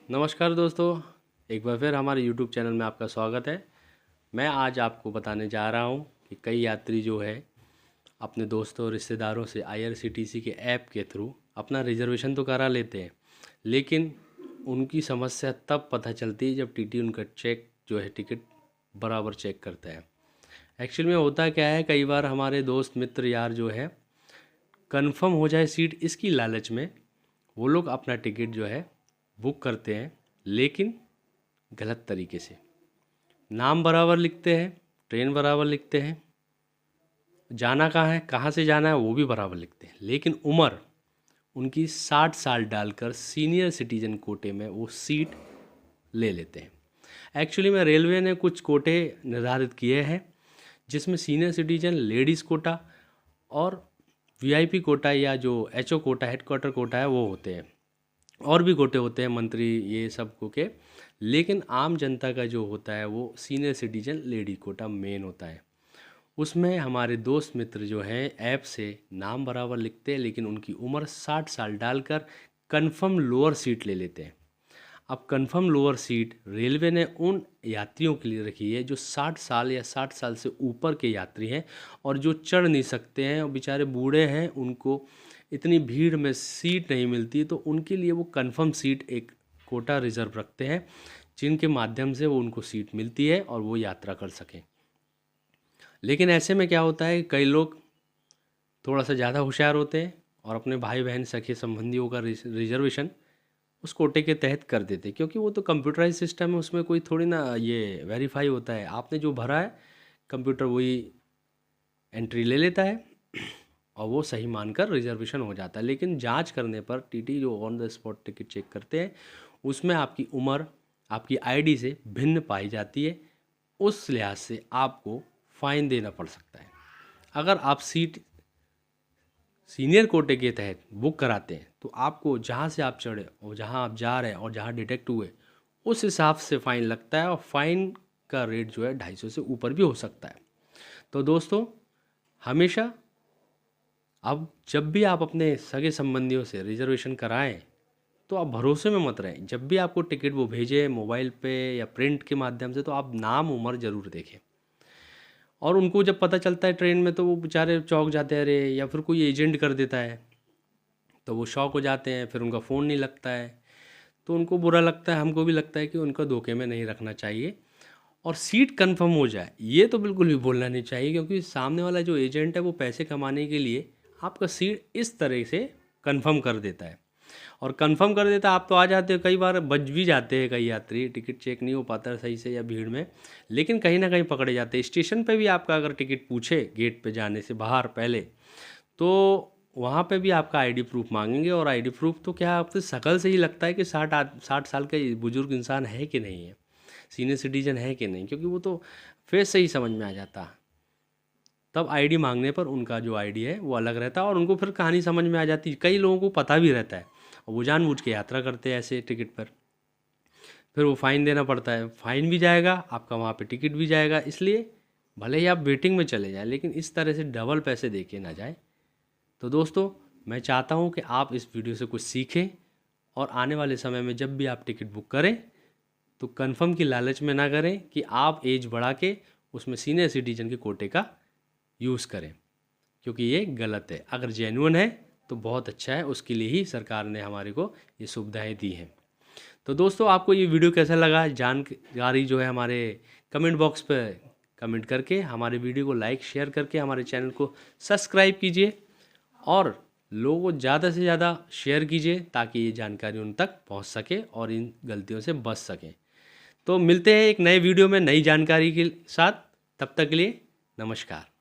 नमस्कार दोस्तों, एक बार फिर हमारे YouTube चैनल में आपका स्वागत है। मैं आज आपको बताने जा रहा हूं कि कई यात्री जो है अपने दोस्तों और रिश्तेदारों से IRCTC के ऐप के थ्रू अपना रिजर्वेशन तो करा लेते हैं, लेकिन उनकी समस्या तब पता चलती है जब टीटी उनका चेक जो है टिकट बराबर चेक करता है। एक्चुअल में होता क्या है, कई बार हमारे दोस्त मित्र यार जो है कंफर्म हो जाए सीट, इसकी लालच में वो लोग अपना टिकट जो है बुक करते हैं, लेकिन गलत तरीके से। नाम बराबर लिखते हैं, ट्रेन बराबर लिखते हैं, जाना कहाँ है, कहाँ से जाना है वो भी बराबर लिखते हैं, लेकिन उम्र उनकी 60 साल डालकर सीनियर सिटीजन कोटे में वो सीट ले लेते हैं। एक्चुअली में रेलवे ने कुछ कोटे निर्धारित किए हैं जिसमें सीनियर सिटीजन, लेडीज़ कोटा और VIP कोटा या जो HO कोटा, हेडक्वार्टर कोटा है वो होते हैं। और भी कोटे होते हैं, मंत्री ये सब को के, लेकिन आम जनता का जो होता है वो सीनियर सिटीजन लेडी कोटा मेन होता है। उसमें हमारे दोस्त मित्र जो हैं ऐप से नाम बराबर लिखते हैं, लेकिन उनकी उम्र 60 साल डालकर कंफर्म लोअर सीट ले लेते हैं। अब कंफर्म लोअर सीट रेलवे ने उन यात्रियों के लिए रखी है जो 60 साल या 60 साल से ऊपर के यात्री हैं और जो चढ़ नहीं सकते हैं और बेचारे बूढ़े हैं, उनको इतनी भीड़ में सीट नहीं मिलती, तो उनके लिए वो कंफर्म सीट एक कोटा रिज़र्व रखते हैं, जिनके माध्यम से वो उनको सीट मिलती है और वो यात्रा कर सकें। लेकिन ऐसे में क्या होता है, कई लोग थोड़ा सा ज़्यादा होशियार होते हैं और अपने भाई बहन सखे संबंधियों का रिजर्वेशन उस कोटे के तहत कर देते, क्योंकि वो तो कंप्यूटराइज सिस्टम है, उसमें कोई थोड़ी ना ये वेरीफाई होता है। आपने जो भरा है कंप्यूटर वही एंट्री ले लेता है और वो सही मानकर रिजर्वेशन हो जाता है। लेकिन जांच करने पर टीटी जो on the spot ticket check करते हैं उसमें आपकी उम्र आपकी ID से भिन्न पाई जाती है। उस लिहाज से आपको फ़ाइन देना पड़ सकता है। अगर आप सीट सीनियर कोटे के तहत बुक कराते हैं तो आपको जहाँ से आप चढ़े और जहाँ आप जा रहे हैं और जहाँ डिटेक्ट हुए उस हिसाब से फ़ाइन लगता है, और फ़ाइन का रेट जो है 250 से ऊपर भी हो सकता है। तो दोस्तों, हमेशा अब जब भी आप अपने सगे संबंधियों से रिजर्वेशन कराएं तो आप भरोसे में मत रहें। जब भी आपको टिकट वो भेजे मोबाइल पे या प्रिंट के माध्यम से, तो आप नाम उम्र ज़रूर देखें। और उनको जब पता चलता है ट्रेन में तो वो बेचारे चौंक जाते हैं, अरे, या फिर कोई एजेंट कर देता है तो वो शॉक हो जाते हैं, फिर उनका फ़ोन नहीं लगता है तो उनको बुरा लगता है, हमको भी लगता है कि उनको धोखे में नहीं रखना चाहिए। और सीट कंफर्म हो जाए ये तो बिल्कुल भी बोलना नहीं चाहिए, क्योंकि सामने वाला जो एजेंट है वो पैसे कमाने के लिए आपका सीट इस तरह से कंफर्म कर देता है। और कंफर्म कर देता है, आप तो आ जाते हो, कई बार बच भी जाते हैं कई यात्री, टिकट चेक नहीं हो पाता है सही से या भीड़ में, लेकिन कहीं ना कहीं पकड़े जाते हैं। स्टेशन पे भी आपका अगर टिकट पूछे गेट पे जाने से बाहर पहले, तो वहाँ पे भी आपका ID प्रूफ मांगेंगे। और ID प्रूफ तो क्या, आपकी शक्ल से ही लगता है कि 60 साल का बुजुर्ग इंसान है कि नहीं है, सीनियर सिटीजन है कि नहीं, क्योंकि वो तो फेस से ही समझ में आ जाता है। तब ID मांगने पर उनका जो ID है वो अलग रहता है और उनको फिर कहानी समझ में आ जाती है। कई लोगों को पता भी रहता है और वो जानबूझ के यात्रा करते हैं ऐसे टिकट पर, फिर वो फ़ाइन देना पड़ता है। फ़ाइन भी जाएगा आपका, वहाँ पे टिकट भी जाएगा। इसलिए भले ही आप वेटिंग में चले जाएं, लेकिन इस तरह से डबल पैसे दे के ना जाए। तो दोस्तों, मैं चाहता हूँ कि आप इस वीडियो से कुछ सीखें और आने वाले समय में जब भी आप टिकट बुक करें तो कंफर्म की लालच में ना करें कि आप एज बढ़ा के उसमें सीनियर सिटीजन के कोटे का यूज़ करें, क्योंकि ये गलत है। अगर जेन्युइन है तो बहुत अच्छा है, उसके लिए ही सरकार ने हमारे को ये सुविधाएं दी हैं। तो दोस्तों, आपको ये वीडियो कैसा लगा, जानकारी जो है हमारे कमेंट बॉक्स पर कमेंट करके, हमारे वीडियो को लाइक शेयर करके हमारे चैनल को सब्सक्राइब कीजिए और लोगों को ज़्यादा से ज़्यादा शेयर कीजिए ताकि ये जानकारी उन तक पहुंच सके और इन गलतियों से बच सकें। तो मिलते हैं एक नए वीडियो में नई जानकारी के साथ, तब तक के लिए नमस्कार।